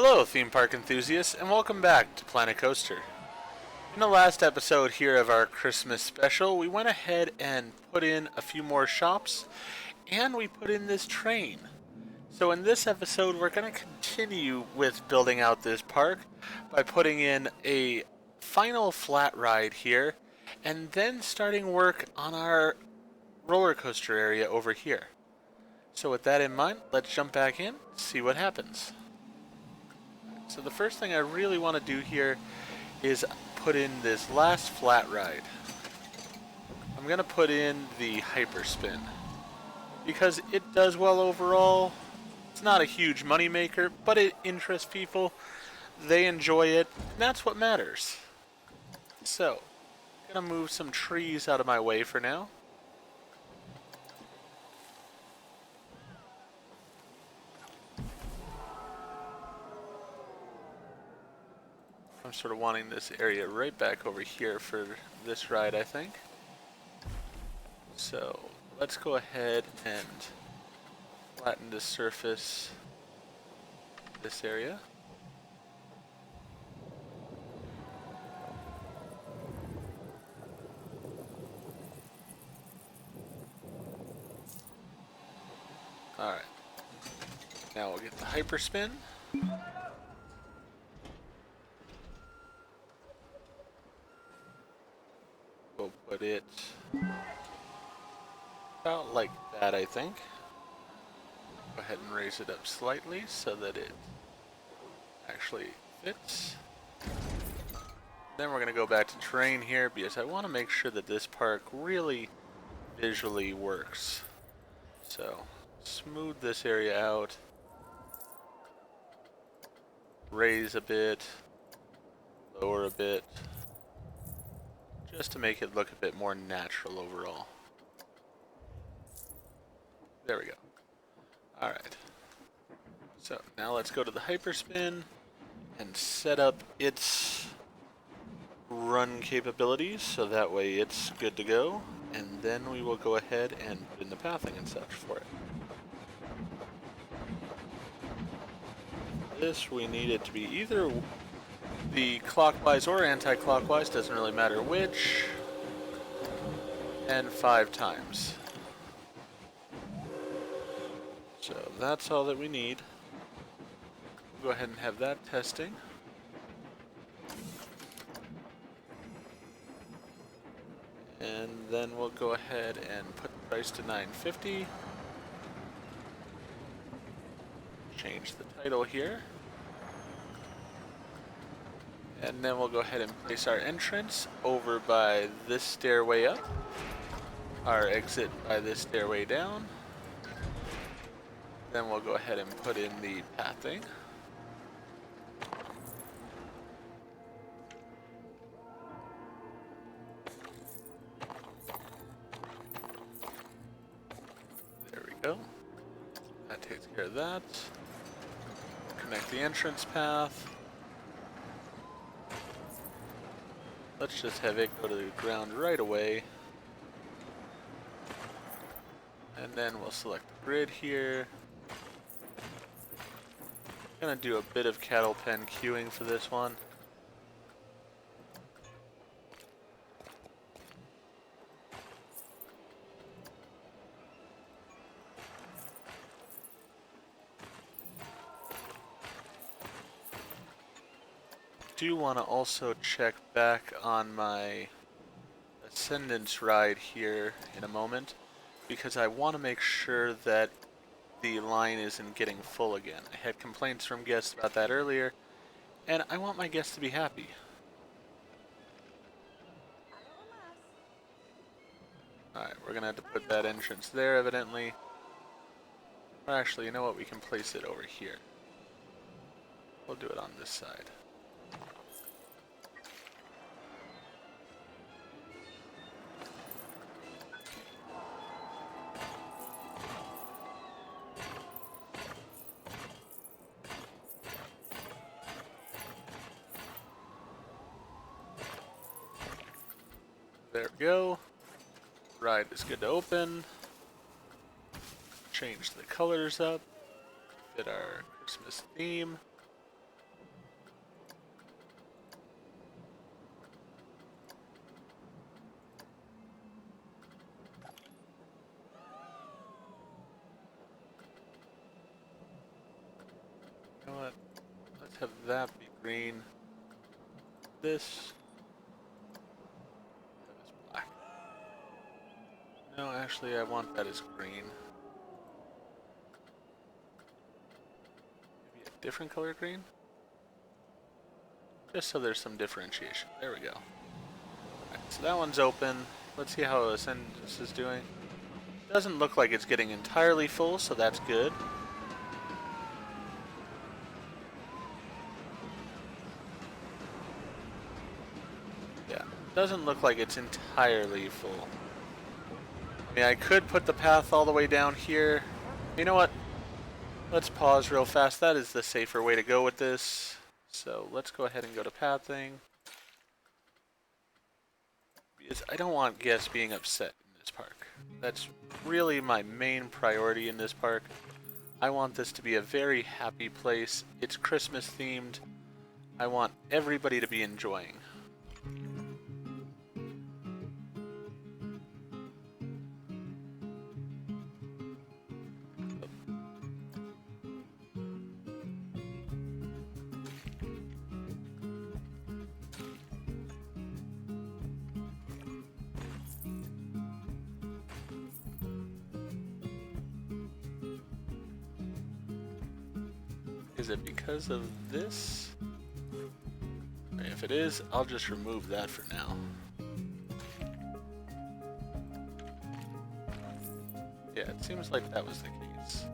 Hello, theme park enthusiasts, and welcome back to Planet Coaster. In the last episode here of our Christmas special, we went ahead and put in a few more shops, and we put in this train. So in this episode, we're going to continue with building out this park by putting in a final flat ride here, and then starting work on our roller coaster area over here. So with that in mind, let's jump back in, see what happens. So the first thing I really want to do here is put in this last flat ride. I'm going to put in the hyperspin because it does well overall. It's not a huge money maker, but it interests people. They enjoy it, and that's what matters. So, I'm going to move some trees out of my way for now. I'm sort of wanting this area right back over here for this ride, I think. So let's go ahead and flatten the surface this area. Alright. Now we'll get the hyperspin. We'll put it about like that, I think. Go ahead and raise it up slightly so that it actually fits. Then we're going to go back to terrain here because I want to make sure that this park really visually works. So, smooth this area out. Raise a bit. Lower a bit. Just to make it look a bit more natural overall. There we go. Alright. So now let's go to the hyperspin and set up its run capabilities so that way it's good to go. And then we will go ahead and put in the pathing and such for it. This we need it to be either the clockwise or anti-clockwise, doesn't really matter which, and 5 times. So that's all that we need. Go ahead and have that testing. And then we'll go ahead and put the price to $9.50. Change the title here. And then we'll go ahead and place our entrance over by this stairway up. Our exit by this stairway down. Then we'll go ahead and put in the pathing. There we go. That takes care of that. Connect the entrance path. Let's just have it go to the ground right away. And then we'll select the grid here. Gonna do a bit of cattle pen queuing for this one. Do want to also check back on my Ascendance ride here in a moment because I want to make sure that the line isn't getting full again. I had complaints from guests about that earlier, and I want my guests to be happy. Alright, we're gonna have to put that entrance there, evidently. Or actually, you know what? We can place it over here. We'll do it on this side. There we go. Ride is good to open. Change the colors up. Fit our Christmas theme. Let's have that be green. This. That is black. No, actually, I want that as green. Maybe a different color green? Just so there's some differentiation. There we go. Alright, so that one's open. Let's see how Ascendus is doing. Doesn't look like it's getting entirely full, so that's good. Yeah, doesn't look like it's entirely full. I mean, I could put the path all the way down here. You know what? Let's pause real fast. That is the safer way to go with this. So let's go ahead and go to pathing. Because I don't want guests being upset in this park. That's really my main priority in this park. I want this to be a very happy place. It's Christmas themed. I want everybody to be enjoying. Is it because of this? If it is, I'll just remove that for now. Yeah, it seems like that was the case.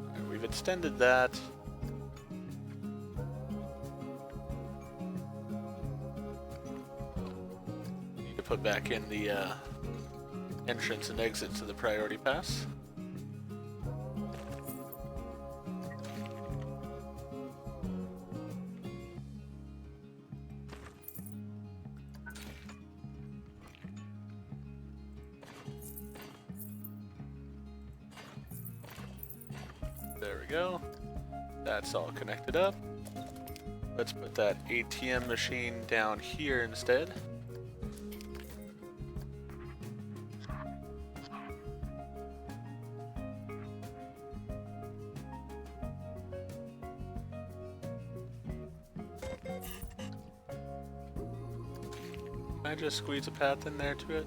Alright, we've extended that. Put back in the entrance and exit to the priority pass. There we go. That's all connected up. Let's put that ATM machine down here instead. Can I just squeeze a path in there to it?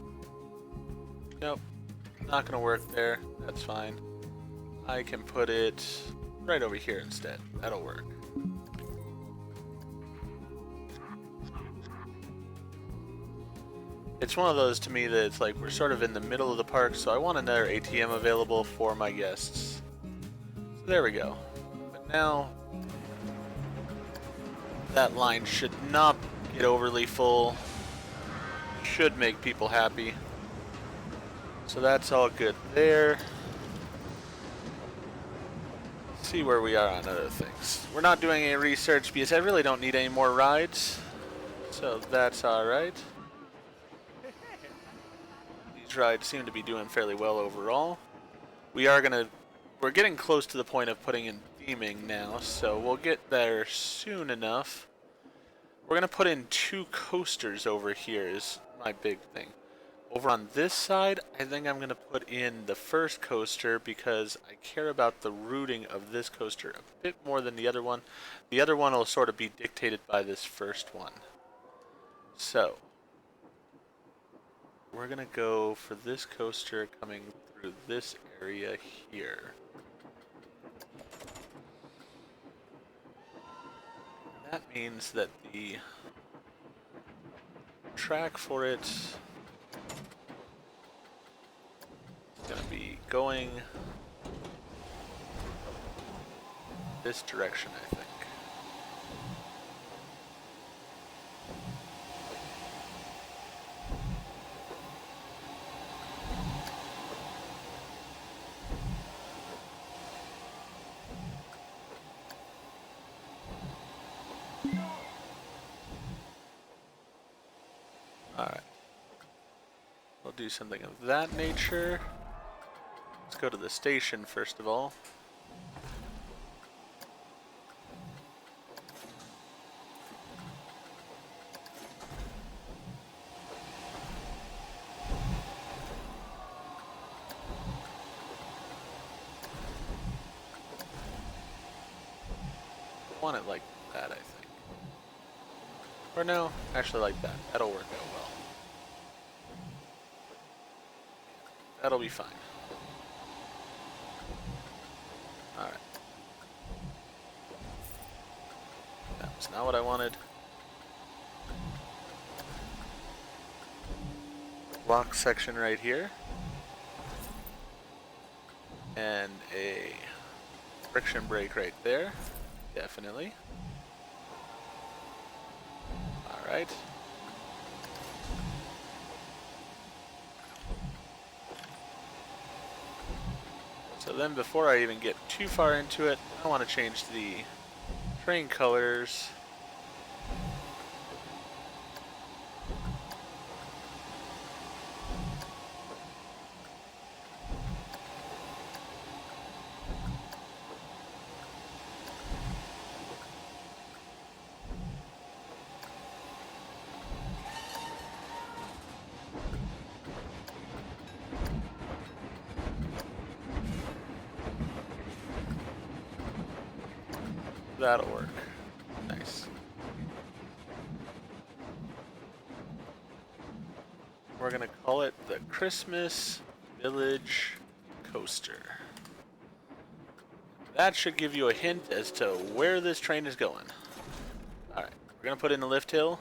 Nope. Not gonna work there. That's fine. I can put it right over here instead. That'll work. It's one of those to me that it's like we're sort of in the middle of the park, so I want another ATM available for my guests. So there we go. But now that line should not get overly full. Should make people happy. So that's all good there. See where we are on other things. We're not doing any research because I really don't need any more rides. So that's alright. These rides seem to be doing fairly well overall. We're getting close to the point of putting in theming now, so we'll get there soon enough. We're gonna put in 2 coasters over here is my big thing. Over on this side, I think I'm gonna put in the first coaster because I care about the routing of this coaster a bit more than the other one. The other one will sort of be dictated by this first one. So, we're gonna go for this coaster coming through this area here. That means that the track for it is going to be going this direction, I think. Alright. We'll do something of that nature. Let's go to the station first of all. want it like that, I think. Or no, actually like that. That'll work out well. That'll be fine. Alright. That was not what I wanted. Lock section right here. And a friction brake right there. Definitely. Alright. So then before I even get too far into it, I want to change the train colors. That'll work. Nice. We're gonna call it the Christmas Village Coaster. That should give you a hint as to where this train is going. Alright, we're gonna put in the lift hill.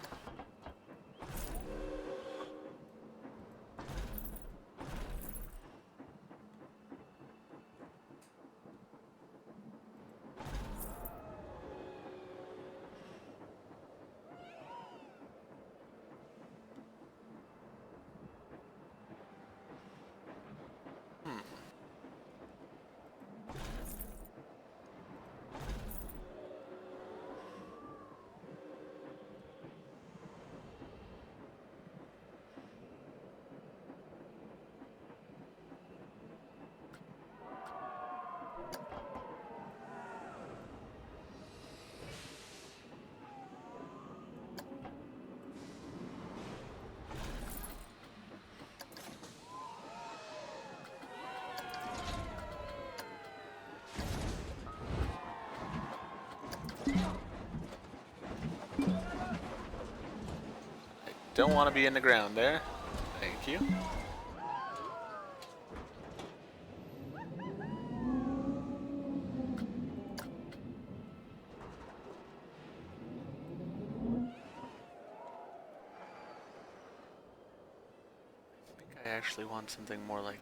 Don't want to be in the ground there. Thank you. I think I actually want something more like that.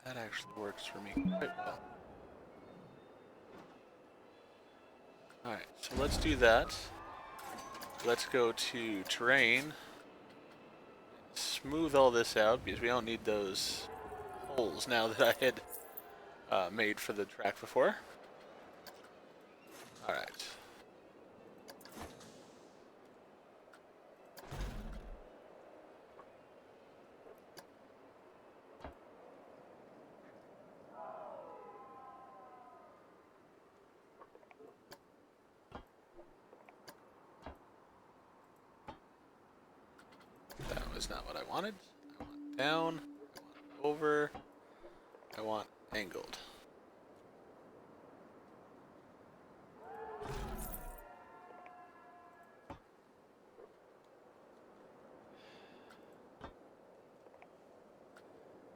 That actually works for me quite well. Alright, so let's do that. Let's go to terrain. Smooth all this out because we don't need those holes now that I had made for the track before. Alright. That was not what I wanted. I want down, I want over, I want angled.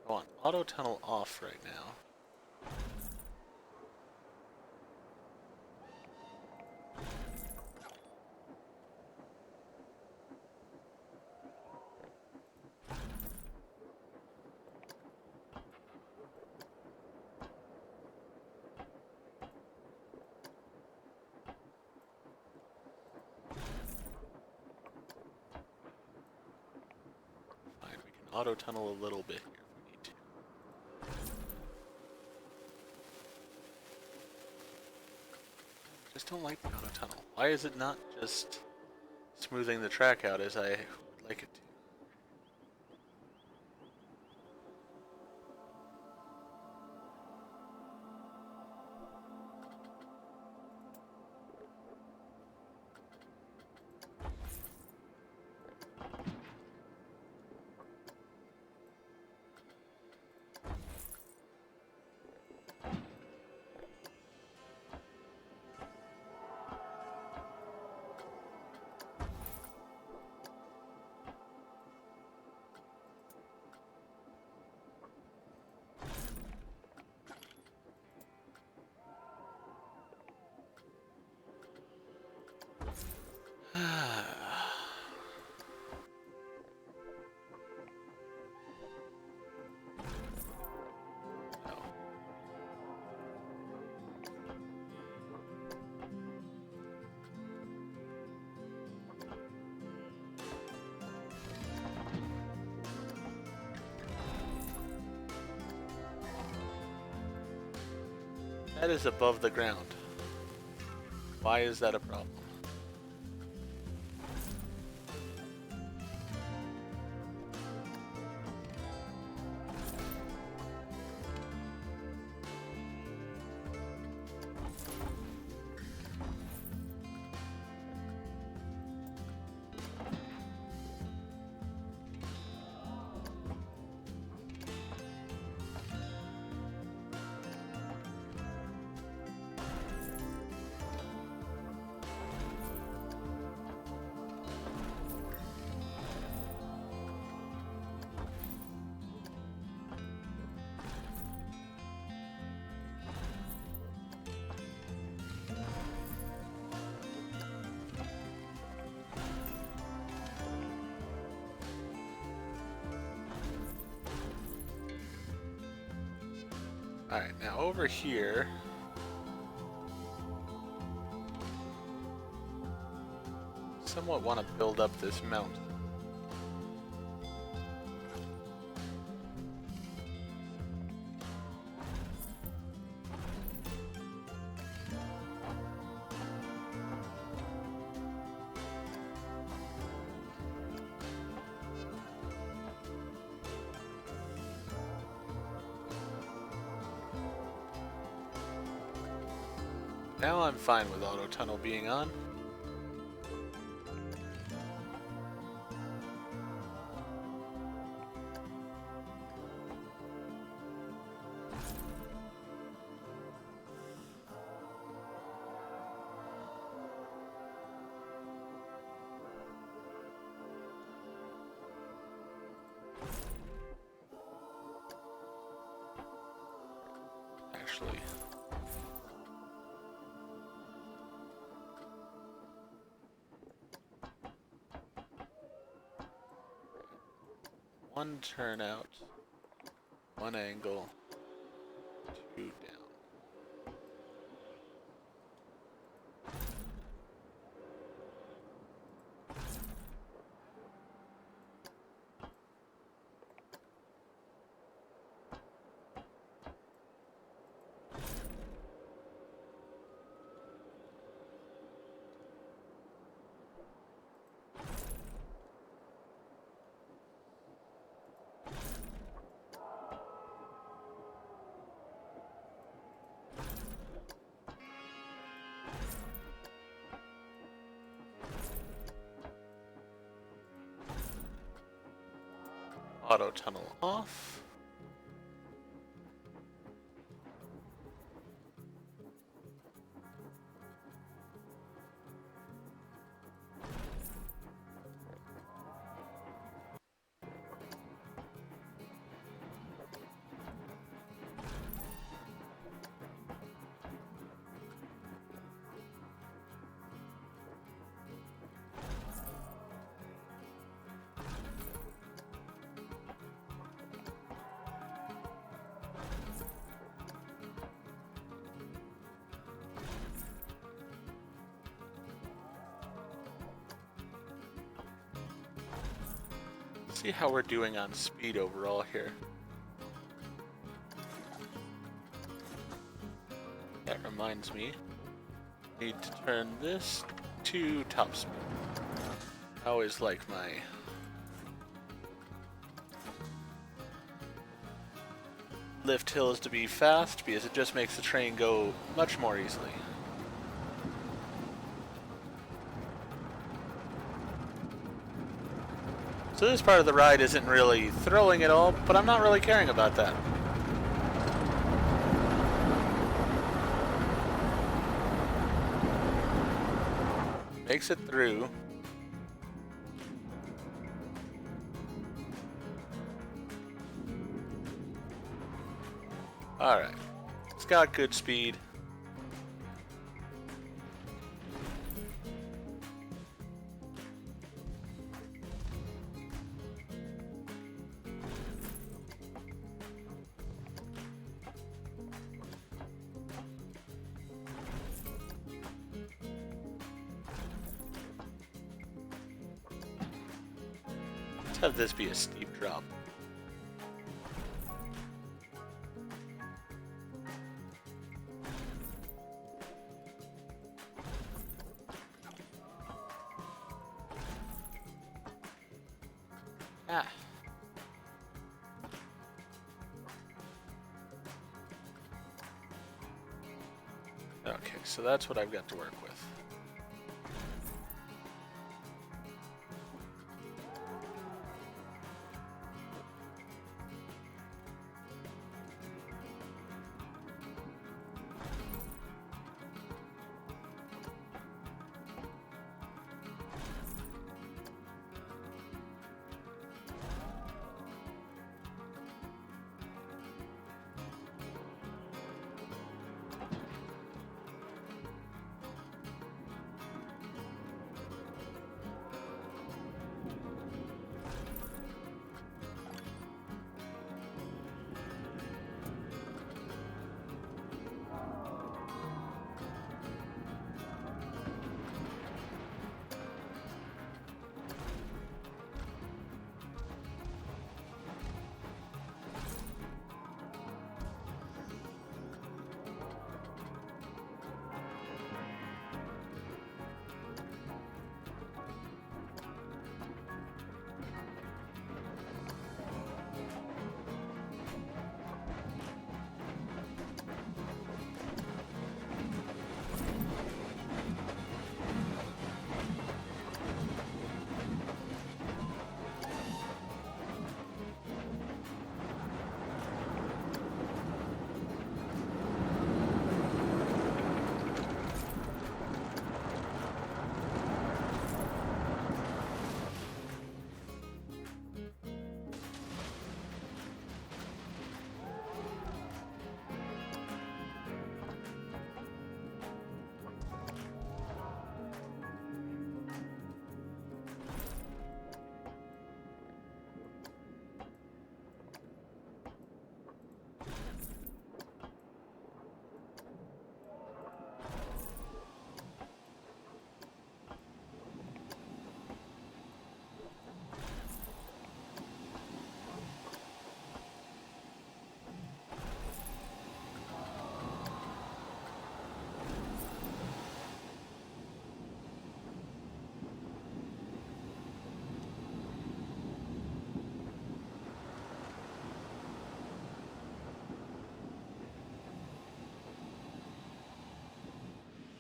I want auto tunnel off right now. Fine, we can auto tunnel a little bit here if we need to. just don't like the auto tunnel. Why is it not just smoothing the track out as I would like it to? That is above the ground. Why is that a problem? Alright, now over here, somewhat want to build up this mountain. Now I'm fine with auto tunnel being on. Actually, one turnout, one angle, two down. Auto tunnel off. See how we're doing on speed overall here. That reminds me, Need to turn this to top speed. I always like my lift hills to be fast because it just makes the train go much more easily. So this part of the ride isn't really thrilling at all, but I'm not really caring about that. Makes it through. Alright. It's got good speed. Let's have this be a steep drop. Ah. Okay, so that's what I've got to work with.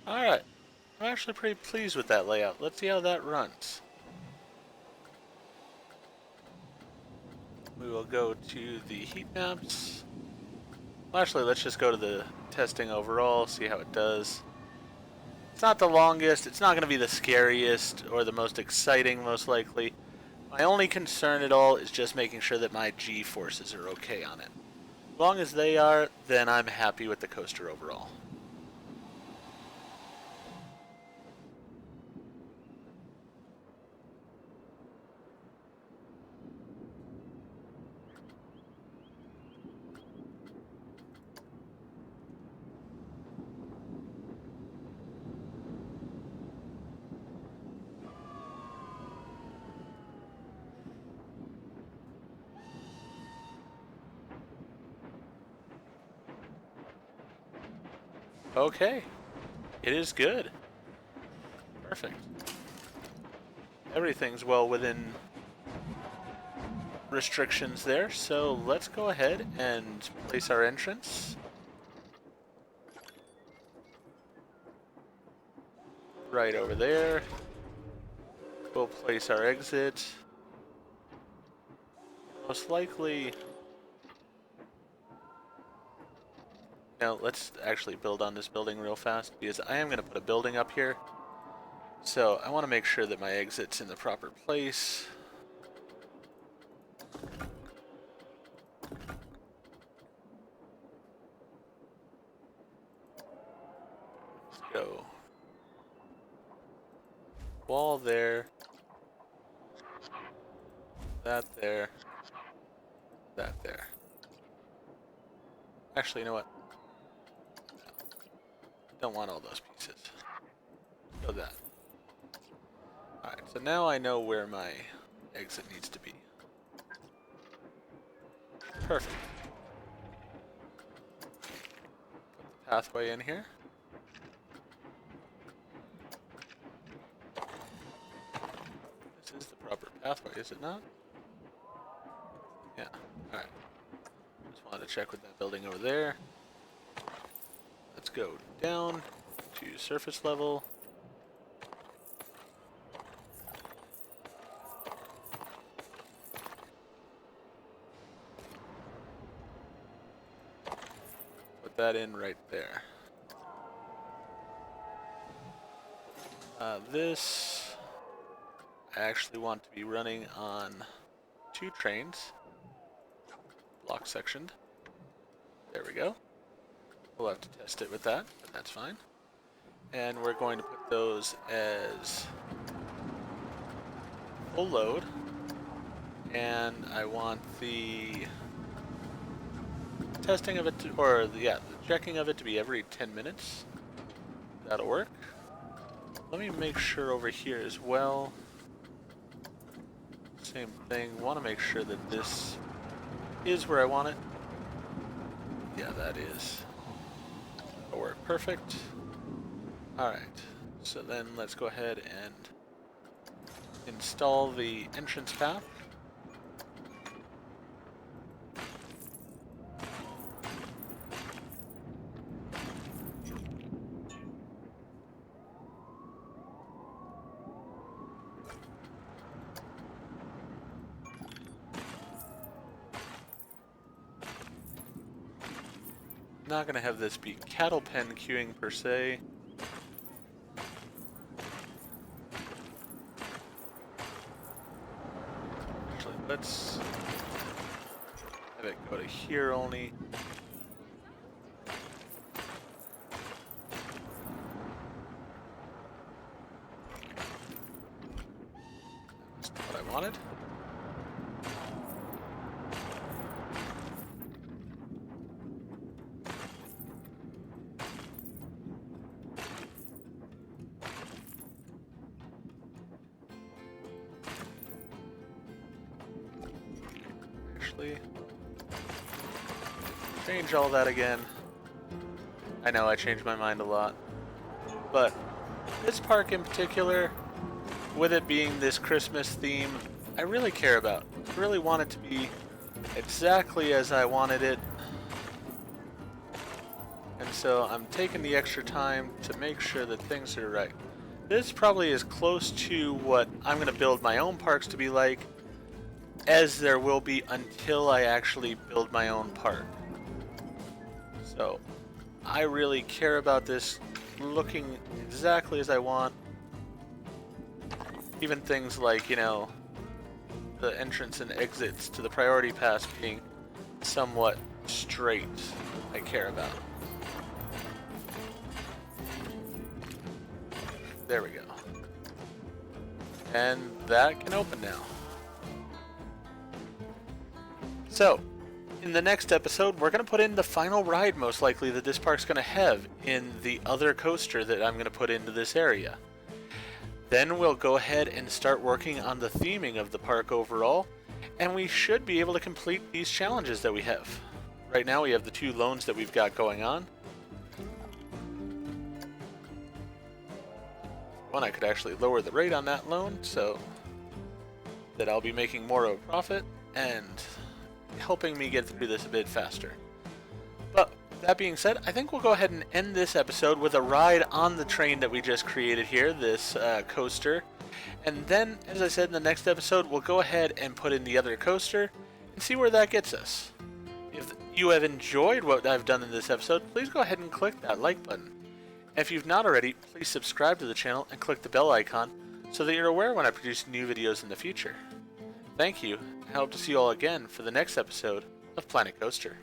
Alright, I'm actually pretty pleased with that layout. Let's see how that runs. We will go to the heat maps. Well, actually, let's just go to the testing overall, see how it does. It's not the longest, it's not going to be the scariest or the most exciting, most likely. My only concern at all is just making sure that my G-forces are okay on it. As long as they are, then I'm happy with the coaster overall. Okay. It is good. Perfect. Everything's well within restrictions there, so let's go ahead and place our entrance. Right over there. We'll place our exit. Most likely... Now, let's actually build on this building real fast, because I am going to put a building up here. So, I want to make sure that my exit's in the proper place. Let's go. Wall there. That there. That there. Actually, you know what? Don't want all those pieces. Go that. Alright, so now I know where my exit needs to be. Perfect. Put the pathway in here. This is the proper pathway, is it not? Yeah, alright. Just wanted to check with that building over there. Let's go down to surface level. Put that in right there. This I actually want to be running on 2 trains. Block sectioned. There we go. We'll have to test it with that, but that's fine. And we're going to put those as full load. And I want the testing of it to, or the checking of it to be every 10 minutes. That'll work. Let me make sure over here as well. Same thing. Want to make sure that this is where I want it. Yeah, that is. That'll work perfect. Alright, so then let's go ahead and install the entrance path. Not going to have this be cattle pen queuing per se. Actually, let's have it go to here only. That's not what I wanted. Change all that again. I know I changed my mind a lot. But this park in particular, with it being this Christmas theme, I really care about. I really want it to be exactly as I wanted it. And so I'm taking the extra time to make sure that things are right. This probably is close to what I'm going to build my own parks to be like, as there will be until I actually build my own park. So, I really care about this looking exactly as I want. Even things like, you know, the entrance and exits to the priority pass being somewhat straight, I care about. There we go. And that can open now. So, in the next episode, we're going to put in the final ride, most likely, that this park's going to have in the other coaster that I'm going to put into this area. Then we'll go ahead and start working on the theming of the park overall, and we should be able to complete these challenges that we have. Right now we have the 2 loans that we've got going on. one, I could actually lower the rate on that loan so that I'll be making more of a profit and helping me get through this a bit faster. But that being said, I think we'll go ahead and end this episode with a ride on the train that we just created here, this coaster. And then, as I said, in the next episode, we'll go ahead and put in the other coaster and see where that gets us. If you have enjoyed what I've done in this episode, please go ahead and click that like button. And if you've not already, please subscribe to the channel and click the bell icon so that you're aware when I produce new videos in the future. Thank you, and I hope to see you all again for the next episode of Planet Coaster.